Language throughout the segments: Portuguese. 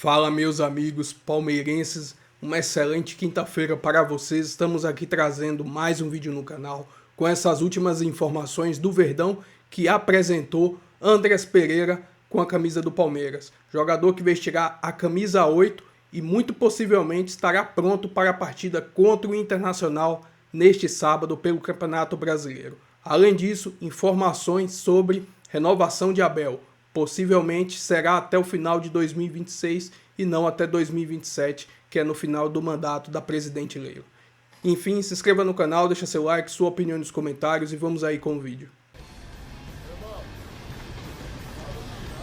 Fala, meus amigos palmeirenses, uma excelente quinta-feira para vocês. Estamos aqui trazendo mais um vídeo no canal com essas últimas informações do Verdão, que apresentou Andreas Pereira com a camisa do Palmeiras. Jogador que vestirá a camisa 8 e muito possivelmente estará pronto para a partida contra o Internacional neste sábado pelo Campeonato Brasileiro. Além disso, informações sobre renovação de Abel. Possivelmente será até o final de 2026 e não até 2027, que é no final do mandato da presidente Leila. Enfim, se inscreva no canal, deixa seu like, sua opinião nos comentários e vamos aí com o vídeo.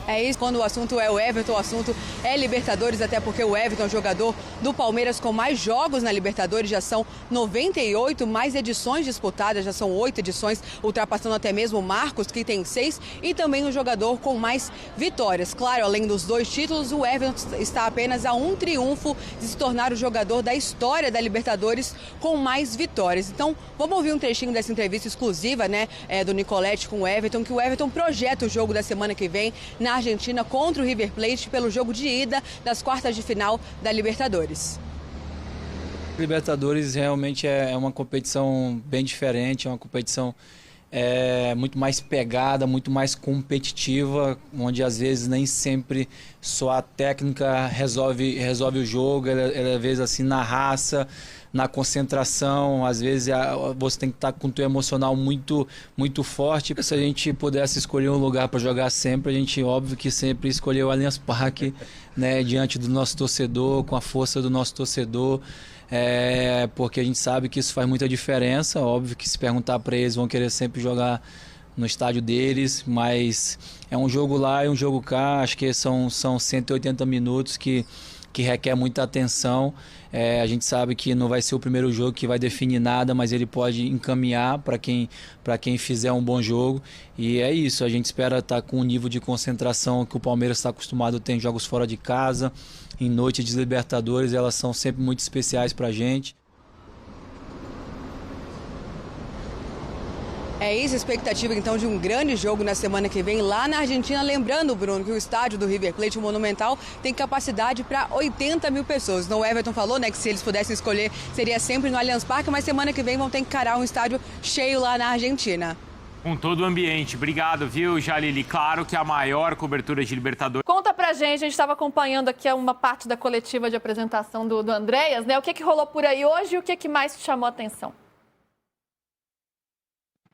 É isso, quando o assunto é o Everton, o assunto é Libertadores, até porque o Everton é o jogador do Palmeiras com mais jogos na Libertadores, já são 98, mais edições disputadas, já são 8 edições, ultrapassando até mesmo o Marcos, que tem 6, e também o jogador com mais vitórias. Claro, além dos 2 títulos, o Everton está apenas a um triunfo de se tornar o jogador da história da Libertadores com mais vitórias. Então, vamos ouvir um trechinho dessa entrevista exclusiva, do Nicoletti com o Everton, que o Everton projeta o jogo da semana que vem na Argentina contra o River Plate pelo jogo de ida das quartas de final da Libertadores. Libertadores realmente é uma competição bem diferente, é uma competição muito mais pegada, muito mais competitiva, onde às vezes nem sempre só a técnica resolve o jogo, ela às vezes assim na raça, na concentração, às vezes você tem que estar com o teu emocional muito forte. Se a gente pudesse escolher um lugar para jogar sempre, a gente óbvio que sempre escolheu o Allianz Parque, diante do nosso torcedor, com a força do nosso torcedor. Porque a gente sabe que isso faz muita diferença. Óbvio que se perguntar para eles vão querer sempre jogar no estádio deles, mas é um jogo lá e um jogo cá. Acho que são 180 minutos que requer muita atenção. A gente sabe que não vai ser o primeiro jogo que vai definir nada, mas ele pode encaminhar para quem fizer um bom jogo. E é isso, a gente espera estar com o nível de concentração que o Palmeiras está acostumado a ter em jogos fora de casa, em noite de Libertadores, elas são sempre muito especiais para a gente. É isso, a expectativa então de um grande jogo na semana que vem lá na Argentina. Lembrando, Bruno, que o estádio do River Plate, o Monumental, tem capacidade para 80 mil pessoas. Então o Everton falou que se eles pudessem escolher seria sempre no Allianz Parque, mas semana que vem vão ter que encarar um estádio cheio lá na Argentina. Com todo o ambiente. Obrigado, viu, Jalili? Claro que a maior cobertura de Libertadores... Conta pra gente, a gente estava acompanhando aqui uma parte da coletiva de apresentação do Andreas, O que rolou por aí hoje e o que mais te chamou a atenção?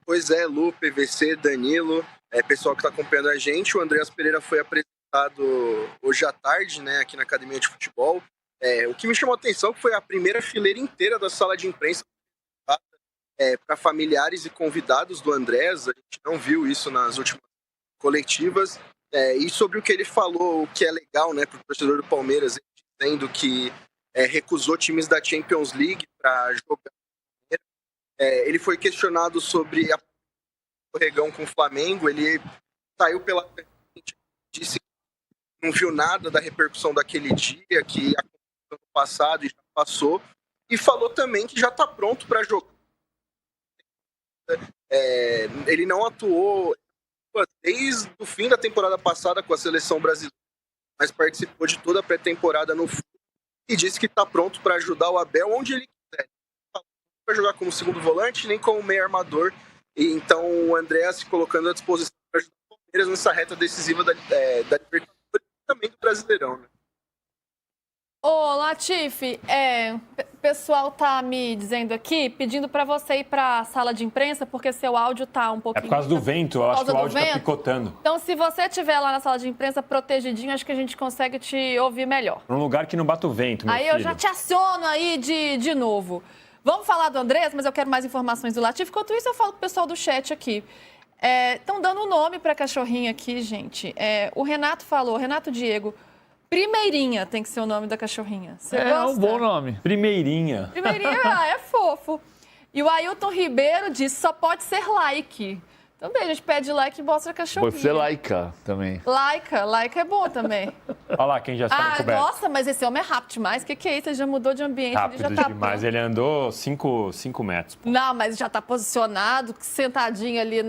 Pois é, Lu, PVC, Danilo, pessoal que está acompanhando a gente. O Andreas Pereira foi apresentado hoje à tarde, aqui na Academia de Futebol. O que me chamou a atenção foi a primeira fileira inteira da sala de imprensa para familiares e convidados do Andreas. A gente não viu isso nas últimas coletivas. E sobre o que ele falou, o que é legal para o torcedor do Palmeiras, dizendo que recusou times da Champions League para jogar. Ele foi questionado sobre a escorregão com o Flamengo. Ele saiu pela frente, disse que não viu nada da repercussão daquele dia, que aconteceu no passado e já passou, e falou também que já está pronto para jogar. Ele não atuou desde o fim da temporada passada com a seleção brasileira, mas participou de toda a pré-temporada no futebol e disse que está pronto para ajudar o Abel onde ele quiser. Para jogar como segundo volante, nem como meio armador. E então o André se colocando à disposição para ajudar o Palmeiras nessa reta decisiva da Libertadores e também do Brasileirão. Ô, Latifi, o pessoal tá me dizendo aqui, pedindo para você ir para a sala de imprensa, porque seu áudio tá um pouquinho... É por causa do vento, eu acho que o áudio tá picotando. Então, se você estiver lá na sala de imprensa protegidinho, acho que a gente consegue te ouvir melhor. Num lugar que não bata o vento, meu filho. Eu já te aciono aí de novo. Vamos falar do Andreas, mas eu quero mais informações do Latifi. Enquanto isso, eu falo com o pessoal do chat aqui. Estão dando um nome para a cachorrinha aqui, gente. O Renato falou, Renato Diego, Primeirinha tem que ser o nome da cachorrinha. Você gosta? É um bom nome. Primeirinha. Primeirinha, é fofo. E o Ailton Ribeiro disse, só pode ser like. Também, a gente pede like e mostra a cachorrinha. Pode ser Laika também. Laika é bom também. Olha lá quem já está coberto. Nossa, mas esse homem é rápido demais. O que é isso? Ele já mudou de ambiente. Rápido ele já tá demais. Ele andou 5 metros. Não, mas já está posicionado, sentadinho ali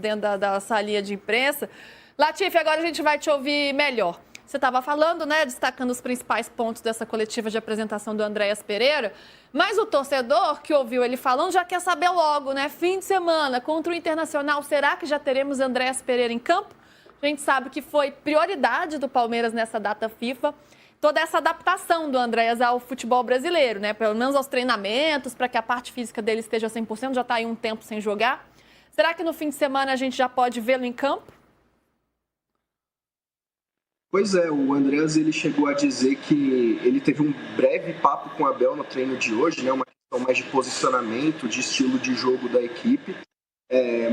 dentro da salinha de imprensa. Latifi, agora a gente vai te ouvir melhor. Você estava falando, né, destacando os principais pontos dessa coletiva de apresentação do Andréas Pereira, mas o torcedor que ouviu ele falando já quer saber logo, né? Fim de semana contra o Internacional, será que já teremos Andréas Pereira em campo? A gente sabe que foi prioridade do Palmeiras nessa data FIFA, toda essa adaptação do Andréas ao futebol brasileiro, né? Pelo menos aos treinamentos, para que a parte física dele esteja 100%, já está aí um tempo sem jogar. Será que no fim de semana a gente já pode vê-lo em campo? Pois é, o Andréas ele chegou a dizer que ele teve um breve papo com o Abel no treino de hoje, né? Uma questão mais de posicionamento, de estilo de jogo da equipe.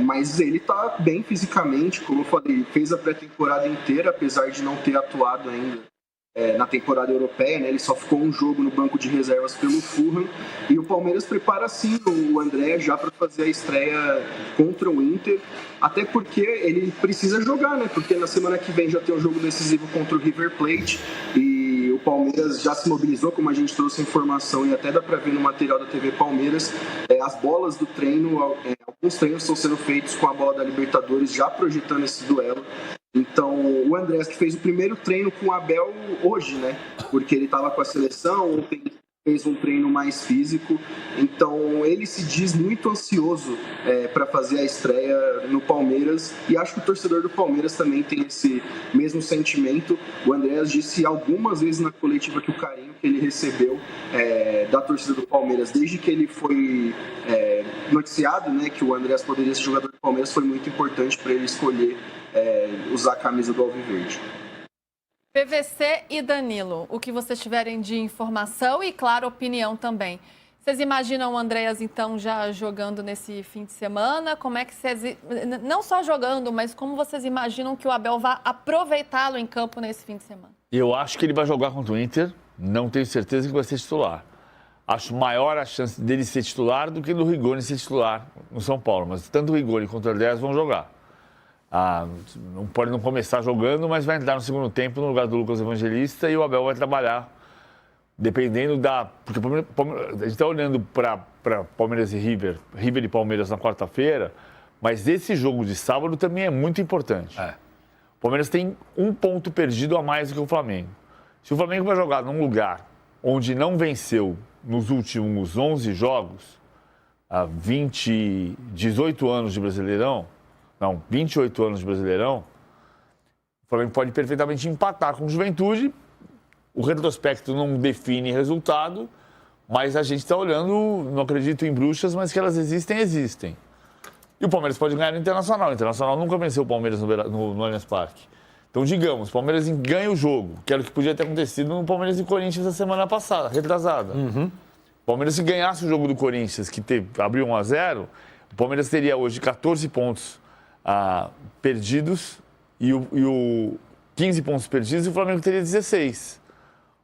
Mas ele está bem fisicamente, como eu falei, fez a pré-temporada inteira, apesar de não ter atuado ainda na temporada europeia, né? Ele só ficou um jogo no banco de reservas pelo Fulham, e o Palmeiras prepara sim o André já para fazer a estreia contra o Inter, até porque ele precisa jogar, né? Porque na semana que vem já tem um jogo decisivo contra o River Plate, e o Palmeiras já se mobilizou, como a gente trouxe informação e até dá para ver no material da TV Palmeiras, as bolas do treino, alguns treinos estão sendo feitos com a bola da Libertadores, já projetando esse duelo. Então, o Andrés, que fez o primeiro treino com o Abel hoje, né? Porque ele estava com a seleção, ontem fez um treino mais físico. Então, ele se diz muito ansioso para fazer a estreia no Palmeiras. E acho que o torcedor do Palmeiras também tem esse mesmo sentimento. O Andrés disse algumas vezes na coletiva que o carinho que ele recebeu da torcida do Palmeiras, desde que ele foi noticiado, né, que o Andrés poderia ser jogador do Palmeiras, foi muito importante para ele escolher usar a camisa do Alviverde. PVC e Danilo, o que vocês tiverem de informação e, claro, opinião também. Vocês imaginam o Andréas, então, já jogando nesse fim de semana? Como é que vocês... Não só jogando, mas como vocês imaginam que o Abel vai aproveitá-lo em campo nesse fim de semana? Eu acho que ele vai jogar contra o Inter. Não tenho certeza que vai ser titular. Acho maior a chance dele ser titular do que do Rigoni ser titular no São Paulo. Mas tanto o Rigoni quanto o Andréas vão jogar. Não pode não começar jogando, mas vai entrar no segundo tempo no lugar do Lucas Evangelista, e o Abel vai trabalhar dependendo da... Porque a gente está olhando para Palmeiras e River e Palmeiras na quarta-feira, mas esse jogo de sábado também é muito importante. O Palmeiras tem um ponto perdido a mais do que o Flamengo. Se o Flamengo vai jogar num lugar onde não venceu nos últimos 11 jogos, há 18 anos de Brasileirão, 28 anos de Brasileirão, o Flamengo pode perfeitamente empatar com o Juventude. O retrospecto não define resultado, mas a gente está olhando, não acredito em bruxas, mas que elas existem. E o Palmeiras pode ganhar no Internacional. O Internacional nunca venceu o Palmeiras no Allianz Parque. Então, digamos, o Palmeiras ganha o jogo, que era o que podia ter acontecido no Palmeiras e Corinthians na semana passada, retrasada. O Palmeiras, se ganhasse o jogo do Corinthians, que abriu 1-0, o Palmeiras teria hoje 14 pontos perdidos e 15 pontos perdidos, e o Flamengo teria 16.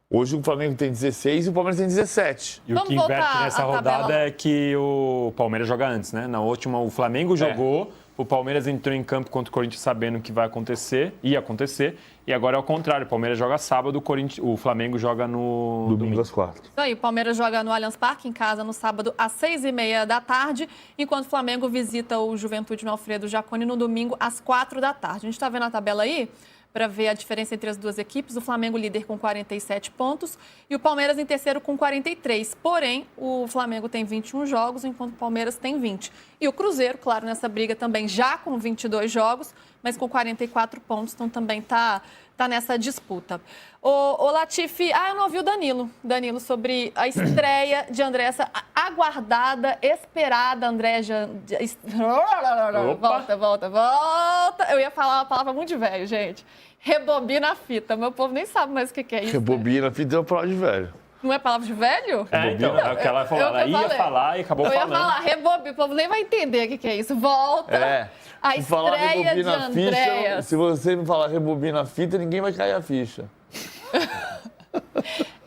Hoje o Flamengo tem 16 e o Palmeiras tem 17. E o que inverte nessa rodada é que o Palmeiras joga antes, né? Na última, o Flamengo jogou, o Palmeiras entrou em campo contra o Corinthians sabendo que ia acontecer, e agora é o contrário. O Palmeiras joga sábado, o Flamengo joga no domingo às 4. Isso aí, o Palmeiras joga no Allianz Parque, em casa, no sábado, às 6h30 da tarde, enquanto o Flamengo visita o Juventude no Alfredo Jaconi no domingo, às 4 da tarde. A gente está vendo a tabela aí, para ver a diferença entre as duas equipes. O Flamengo líder com 47 pontos e o Palmeiras em terceiro com 43. Porém, o Flamengo tem 21 jogos, enquanto o Palmeiras tem 20. E o Cruzeiro, claro, nessa briga também já com 22 jogos, mas com 44 pontos, então também tá nessa disputa. O Latifi, eu não ouvi o Danilo sobre a estreia de André, essa aguardada, esperada André. Volta. Eu ia falar uma palavra muito de velho, gente. Rebobina a fita. Meu povo nem sabe mais o que é isso. Rebobina a fita é uma palavra de velho. Não é palavra de velho? Então, é o que ela falou. Ela ia falar e acabou falando. Eu ia falar, rebobina, o povo nem vai entender o que é isso. Volta. A estreia de Andréas. Se você me falar rebobina a fita, ninguém vai cair a ficha.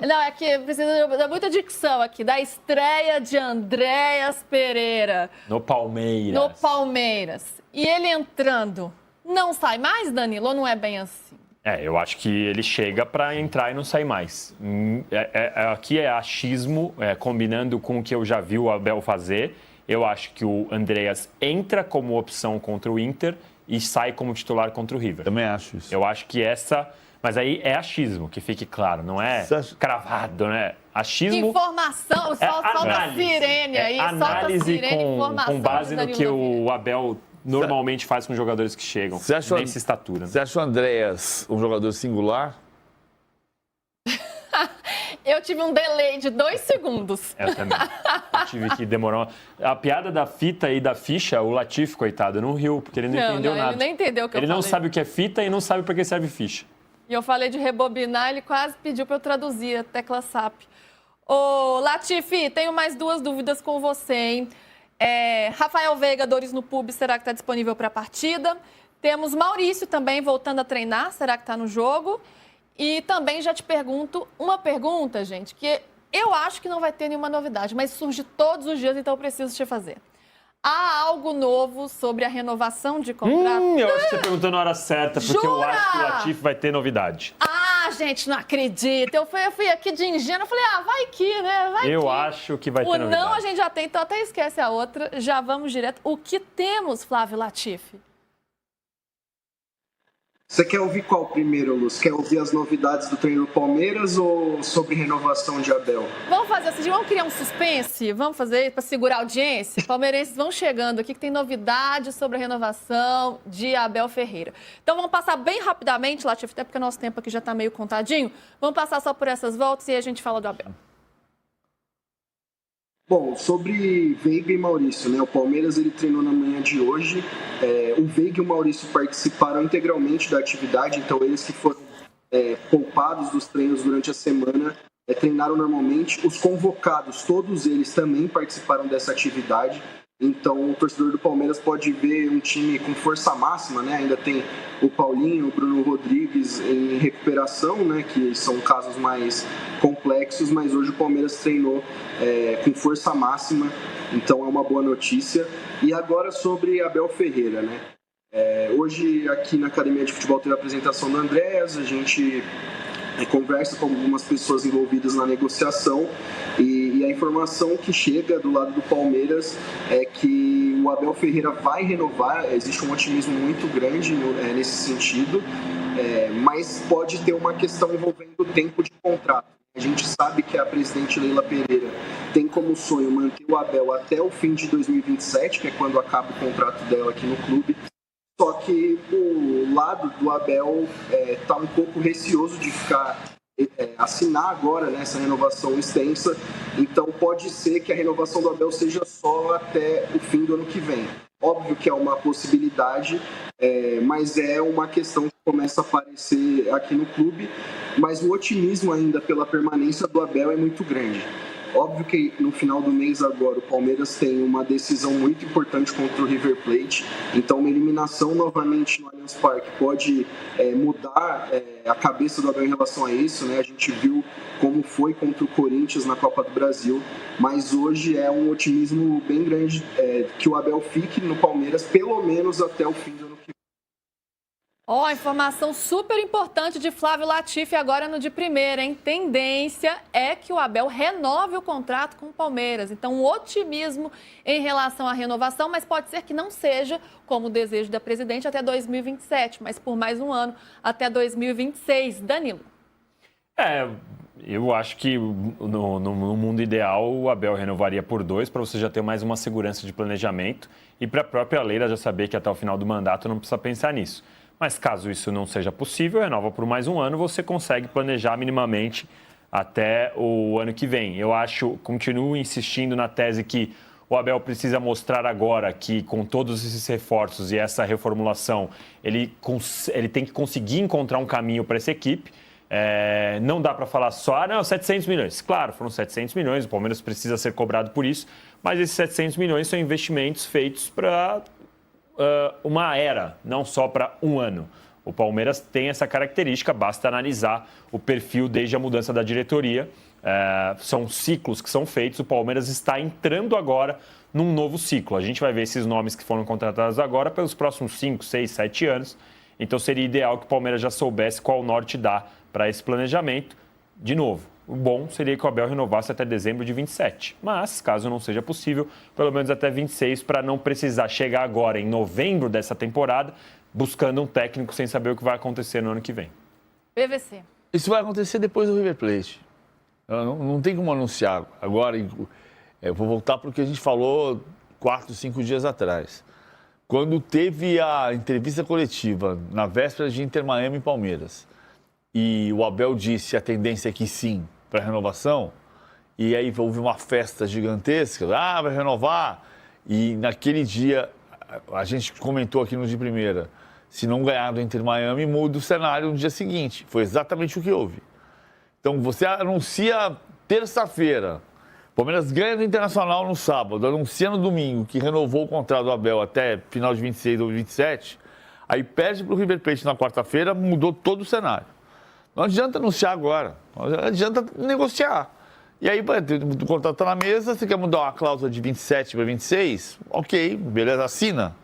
Não, é que precisa de muita dicção aqui. Da estreia de Andréas Pereira. No Palmeiras. E ele entrando, Não sai mais, Danilo, ou não é bem assim? Eu acho que ele chega para entrar e não sair mais. Aqui é achismo, combinando com o que eu já vi o Abel fazer. Eu acho que o Andréas entra como opção contra o Inter e sai como titular contra o River. Também acho isso. Eu acho que essa Mas aí é achismo, que fique claro, não é cravado, né? Achismo... Informação, solta a sirene aí, análise com base no que o Abel normalmente faz com jogadores que chegam nessa estatura. Você acha o Andréas um jogador singular? Eu tive um delay de 2 segundos. Eu também. Eu tive que demorar. A piada da fita e da ficha, o Latifi, coitado, não riu, porque ele não entendeu nada. Ele nem entendeu o que eu falei. Ele não sabe o que é fita e não sabe para que serve ficha. E eu falei de rebobinar, ele quase pediu para eu traduzir a tecla SAP. Ô, Latifi, tenho mais 2 dúvidas com você, hein? Rafael Veiga, dores no pub, será que está disponível para a partida? Temos Maurício também voltando a treinar, será que está no jogo? E também já te pergunto uma pergunta, gente, que eu acho que não vai ter nenhuma novidade, mas surge todos os dias, então eu preciso te fazer. Há algo novo sobre a renovação de contrato? Eu acho que você perguntou na hora certa, porque eu acho que o Latifi vai ter novidade. Gente, não acredito. Eu fui aqui de ingênuo, falei, vai que, né? Eu acho que vai ter novidade. O não a gente já tem, então até esquece a outra. Já vamos direto. O que temos, Flávio Latifi? Você quer ouvir qual primeiro, Luz? Quer ouvir as novidades do treino do Palmeiras ou sobre renovação de Abel? Vamos fazer assim, vamos criar um suspense? Vamos fazer para segurar a audiência? Palmeirenses vão chegando aqui que tem novidades sobre a renovação de Abel Ferreira. Então vamos passar bem rapidamente, Latifi, até porque o nosso tempo aqui já está meio contadinho. Vamos passar só por essas voltas e aí a gente fala do Abel. Bom, sobre Veiga e Maurício, né? O Palmeiras ele treinou na manhã de hoje. O Veiga e o Maurício participaram integralmente da atividade, então eles que foram poupados dos treinos durante a semana treinaram normalmente. Os convocados, todos eles também participaram dessa atividade. Então o torcedor do Palmeiras pode ver um time com força máxima, né? Ainda tem o Paulinho, o Bruno Rodrigues em recuperação, né? Que são casos mais complexos, mas hoje o Palmeiras treinou com força máxima, então é uma boa notícia. E agora sobre Abel Ferreira, né? Hoje aqui na Academia de Futebol teve a apresentação do Andréas, a gente conversa com algumas pessoas envolvidas na negociação e a informação que chega do lado do Palmeiras é que o Abel Ferreira vai renovar, existe um otimismo muito grande nesse sentido, mas pode ter uma questão envolvendo o tempo de contrato. A gente sabe que a presidente Leila Pereira tem como sonho manter o Abel até o fim de 2027, que é quando acaba o contrato dela aqui no clube. Só que o lado do Abel está um pouco receoso de assinar agora essa renovação extensa. Então pode ser que a renovação do Abel seja só até o fim do ano que vem. Óbvio que é uma possibilidade, mas é uma questão que começa a aparecer aqui no clube. Mas o otimismo ainda pela permanência do Abel é muito grande. Óbvio que no final do mês agora o Palmeiras tem uma decisão muito importante contra o River Plate, então uma eliminação novamente no Allianz Parque pode mudar a cabeça do Abel em relação a isso, né? A gente viu como foi contra o Corinthians na Copa do Brasil, mas hoje é um otimismo bem grande que o Abel fique no Palmeiras pelo menos até o fim do ano que vem. Informação super importante de Flávio Latifi agora no de primeira, hein? Tendência é que o Abel renove o contrato com o Palmeiras. Então, um otimismo em relação à renovação, mas pode ser que não seja como o desejo da presidente até 2027, mas por mais um ano, até 2026. Danilo. Eu acho que no mundo ideal o Abel renovaria por 2 para você já ter mais uma segurança de planejamento e para a própria Leila já saber que até o final do mandato não precisa pensar nisso. Mas caso isso não seja possível, renova por mais um ano, você consegue planejar minimamente até o ano que vem. Eu continuo insistindo na tese que o Abel precisa mostrar agora que com todos esses reforços e essa reformulação, ele tem que conseguir encontrar um caminho para essa equipe. Não dá para falar só, 700 milhões. Claro, foram 700 milhões, o Palmeiras precisa ser cobrado por isso, mas esses 700 milhões são investimentos feitos para uma era, não só para um ano. O Palmeiras tem essa característica, basta analisar o perfil desde a mudança da diretoria. São ciclos que são feitos, o Palmeiras está entrando agora num novo ciclo. A gente vai ver esses nomes que foram contratados agora pelos próximos 5, 6, 7 anos. Então seria ideal que o Palmeiras já soubesse qual norte dá para esse planejamento. De novo, o bom seria que o Abel renovasse até dezembro de 27. Mas, caso não seja possível, pelo menos até 26, para não precisar chegar agora, em novembro dessa temporada, buscando um técnico sem saber o que vai acontecer no ano que vem. PVC. Isso vai acontecer depois do River Plate. Não tem como anunciar. Agora, eu vou voltar para o que a gente falou 4, 5 dias atrás. Quando teve a entrevista coletiva na véspera de Inter Miami e Palmeiras, e o Abel disse a tendência é que sim, para renovação, e aí houve uma festa gigantesca, vai renovar, e naquele dia, a gente comentou aqui no de primeira, se não ganhar do Inter Miami, muda o cenário no dia seguinte. Foi exatamente o que houve. Então, você anuncia terça-feira, Palmeiras ganha do Internacional no sábado, anuncia no domingo que renovou o contrato do Abel até final de 26 ou 27, aí perde para o River Plate na quarta-feira, mudou todo o cenário. Não adianta anunciar agora, não adianta negociar. E aí, o contrato está na mesa, você quer mudar uma cláusula de 27 para 26? Ok, beleza, assina.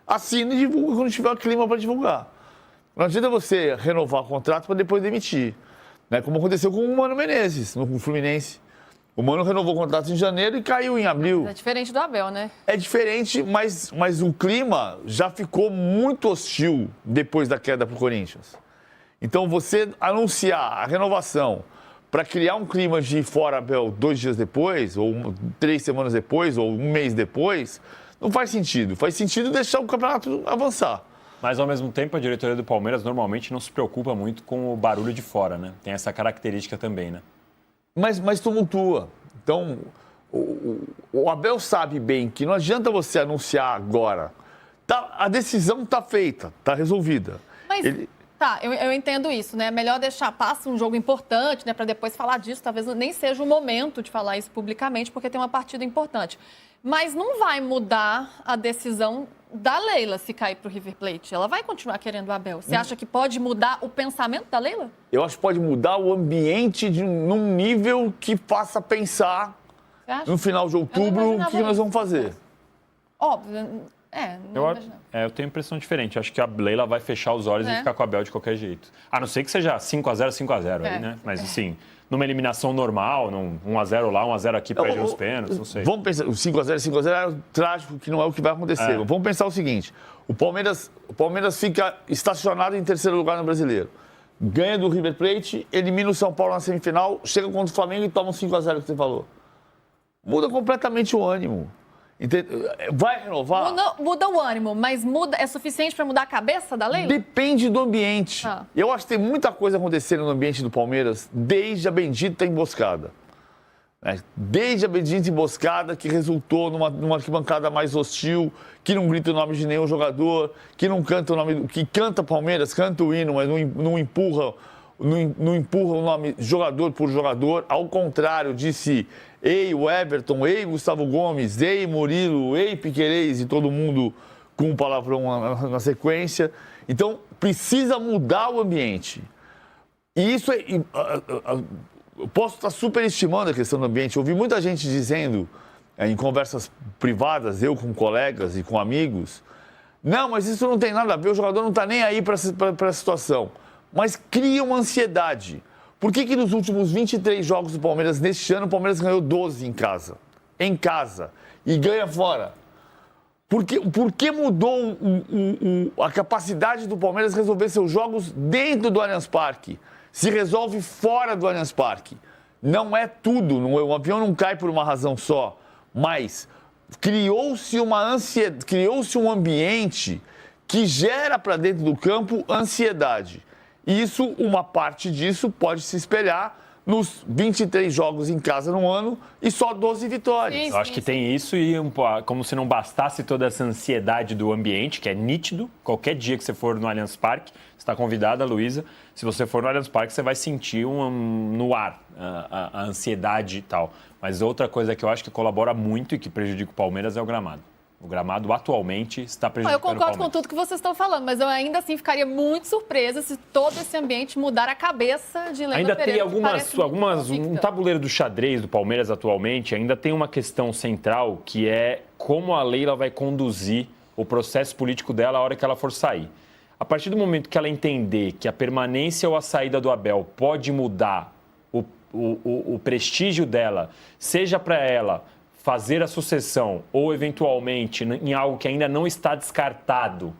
Assina e divulga quando tiver o clima para divulgar. Não adianta você renovar o contrato para depois demitir. Né? Como aconteceu com o Mano Menezes, no Fluminense. O Mano renovou o contrato em janeiro e caiu em abril. É diferente do Abel, né? É diferente, mas o clima já ficou muito hostil depois da queda para o Corinthians. Então, você anunciar a renovação para criar um clima de ir fora, Abel, 2 dias depois, ou 3 semanas depois, ou 1 mês depois, não faz sentido. Faz sentido deixar o campeonato avançar. Mas, ao mesmo tempo, a diretoria do Palmeiras normalmente não se preocupa muito com o barulho de fora, né? Tem essa característica também, né? Mas tumultua. Então, o Abel sabe bem que não adianta você anunciar agora. A decisão está feita, está resolvida. Mas, tá, eu entendo isso, né? Melhor passa um jogo importante, né? Para depois falar disso. Talvez nem seja o momento de falar isso publicamente, porque tem uma partida importante. Mas não vai mudar a decisão da Leila se cair para o River Plate. Ela vai continuar querendo o Abel. Você acha que pode mudar o pensamento da Leila? Eu acho que pode mudar o ambiente num nível que faça pensar no final de outubro o que nós vamos fazer. Óbvio. Eu tenho impressão diferente. Acho que a Leila vai fechar os olhos e ficar com o Abel de qualquer jeito. A não ser que seja 5-0, 5-0 aí, né? Mas assim, numa eliminação normal, num 1-0 lá, 1-0 aqui, perde nos pênaltis, não sei. Vamos pensar, o 5-0, 5-0 é trágico, que não é o que vai acontecer. Vamos pensar o seguinte, o Palmeiras fica estacionado em terceiro lugar no Brasileiro. Ganha do River Plate, elimina o São Paulo na semifinal, chega contra o Flamengo e toma um 5-0 que você falou. Muda completamente o ânimo. Vai renovar? Muda o ânimo, mas é suficiente para mudar a cabeça da Leila? Depende do ambiente. Eu acho que tem muita coisa acontecendo no ambiente do Palmeiras desde a bendita emboscada. Desde a bendita emboscada que resultou numa arquibancada mais hostil, que não grita o nome de nenhum jogador, que não canta o nome, que canta Palmeiras, canta o hino, mas não empurra o nome jogador por jogador. Ao contrário, disse ei o Everton, ei Gustavo Gomes, ei Murilo, ei Piquerez e todo mundo com um palavrão na sequência. Então, precisa mudar o ambiente. E isso eu posso estar superestimando a questão do ambiente. Eu ouvi muita gente dizendo, em conversas privadas, eu com colegas e com amigos, não, mas isso não tem nada a ver, o jogador não está nem aí para a situação. Mas cria uma ansiedade. Por que nos últimos 23 jogos do Palmeiras, neste ano, o Palmeiras ganhou 12 em casa? Em casa. E ganha fora. Por que mudou a capacidade do Palmeiras resolver seus jogos dentro do Allianz Parque? Se resolve fora do Allianz Parque. Não é tudo. O avião não cai por uma razão só. Mas criou-se uma ansiedade, criou-se um ambiente que gera para dentro do campo ansiedade. Isso, uma parte disso pode se espelhar nos 23 jogos em casa no ano e só 12 vitórias. Eu acho que tem isso e como se não bastasse toda essa ansiedade do ambiente, que é nítido. Qualquer dia que você for no Allianz Parque, você está convidada, Luísa. Se você for no Allianz Parque, você vai sentir no ar a ansiedade e tal. Mas outra coisa que eu acho que colabora muito e que prejudica o Palmeiras é o gramado. O gramado atualmente está prejudicando o Palmeiras. Eu concordo com tudo que vocês estão falando, mas eu ainda assim ficaria muito surpresa se todo esse ambiente mudar a cabeça de Leila Pereira. Ainda tem um tabuleiro do xadrez do Palmeiras atualmente, ainda tem uma questão central que é como a Leila vai conduzir o processo político dela a hora que ela for sair. A partir do momento que ela entender que a permanência ou a saída do Abel pode mudar o prestígio dela, seja para ela fazer a sucessão ou, eventualmente, em algo que ainda não está descartado,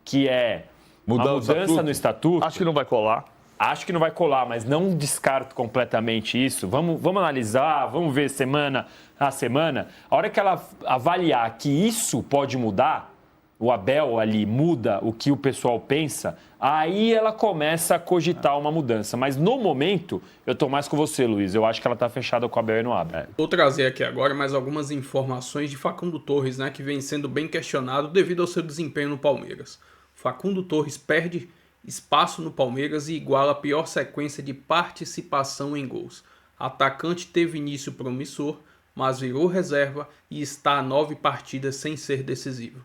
que é a mudança no estatuto... Acho que não vai colar. Acho que não vai colar, mas não descarto completamente isso. Vamos analisar, vamos ver semana a semana. A hora que ela avaliar que isso pode mudar, o Abel ali muda o que o pessoal pensa, aí ela começa a cogitar uma mudança. Mas no momento, eu tô mais com você, Luiz. Eu acho que ela tá fechada com o Abel e não abre. Vou trazer aqui agora mais algumas informações de Facundo Torres, né, que vem sendo bem questionado devido ao seu desempenho no Palmeiras. Facundo Torres perde espaço no Palmeiras e iguala a pior sequência de participação em gols. Atacante teve início promissor, mas virou reserva e está a 9 partidas sem ser decisivo.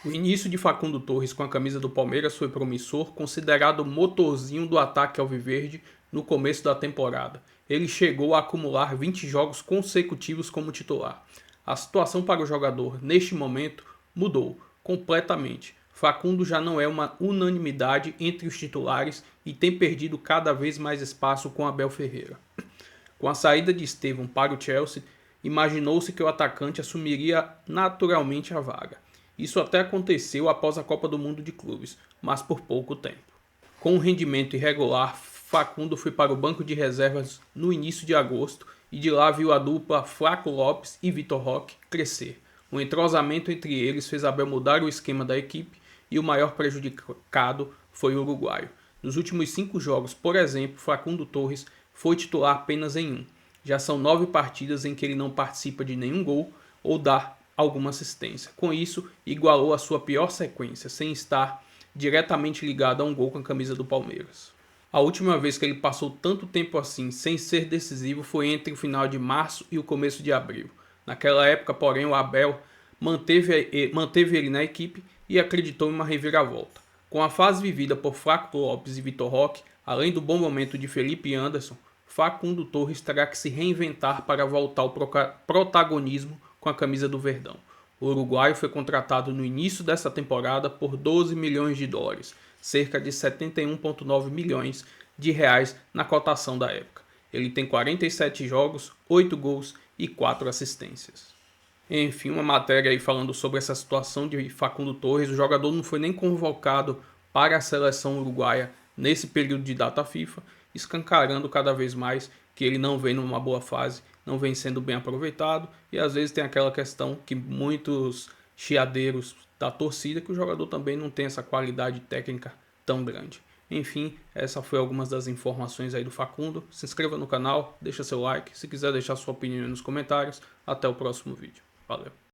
O início de Facundo Torres com a camisa do Palmeiras foi promissor, considerado o motorzinho do ataque alviverde no começo da temporada. Ele chegou a acumular 20 jogos consecutivos como titular. A situação para o jogador, neste momento, mudou completamente. Facundo já não é uma unanimidade entre os titulares e tem perdido cada vez mais espaço com Abel Ferreira. Com a saída de Estevão para o Chelsea, imaginou-se que o atacante assumiria naturalmente a vaga. Isso até aconteceu após a Copa do Mundo de Clubes, mas por pouco tempo. Com um rendimento irregular, Facundo foi para o banco de reservas no início de agosto e de lá viu a dupla Flaco Lopes e Vitor Roque crescer. O entrosamento entre eles fez Abel mudar o esquema da equipe e o maior prejudicado foi o uruguaio. Nos últimos 5 jogos, por exemplo, Facundo Torres foi titular apenas em 1. Já são 9 partidas em que ele não participa de nenhum gol ou dá alguma assistência. Com isso, igualou a sua pior sequência, sem estar diretamente ligado a um gol com a camisa do Palmeiras. A última vez que ele passou tanto tempo assim, sem ser decisivo, foi entre o final de março e o começo de abril. Naquela época, porém, o Abel manteve ele na equipe e acreditou em uma reviravolta. Com a fase vivida por Flaco Lopes e Vitor Roque, além do bom momento de Felipe Anderson, Facundo Torres terá que se reinventar para voltar ao protagonismo com a camisa do Verdão. O uruguaio foi contratado no início dessa temporada por 12 milhões de dólares, cerca de 71,9 milhões de reais na cotação da época. Ele tem 47 jogos, 8 gols e 4 assistências. Enfim, uma matéria aí falando sobre essa situação de Facundo Torres. O jogador não foi nem convocado para a seleção uruguaia nesse período de data FIFA, escancarando cada vez mais que ele não vem numa boa fase, não vem sendo bem aproveitado, e às vezes tem aquela questão que muitos chiadeiros da torcida, que o jogador também não tem essa qualidade técnica tão grande. Enfim, essa foi algumas das informações aí do Facundo. Se inscreva no canal, deixa seu like, se quiser deixar sua opinião nos comentários. Até o próximo vídeo. Valeu!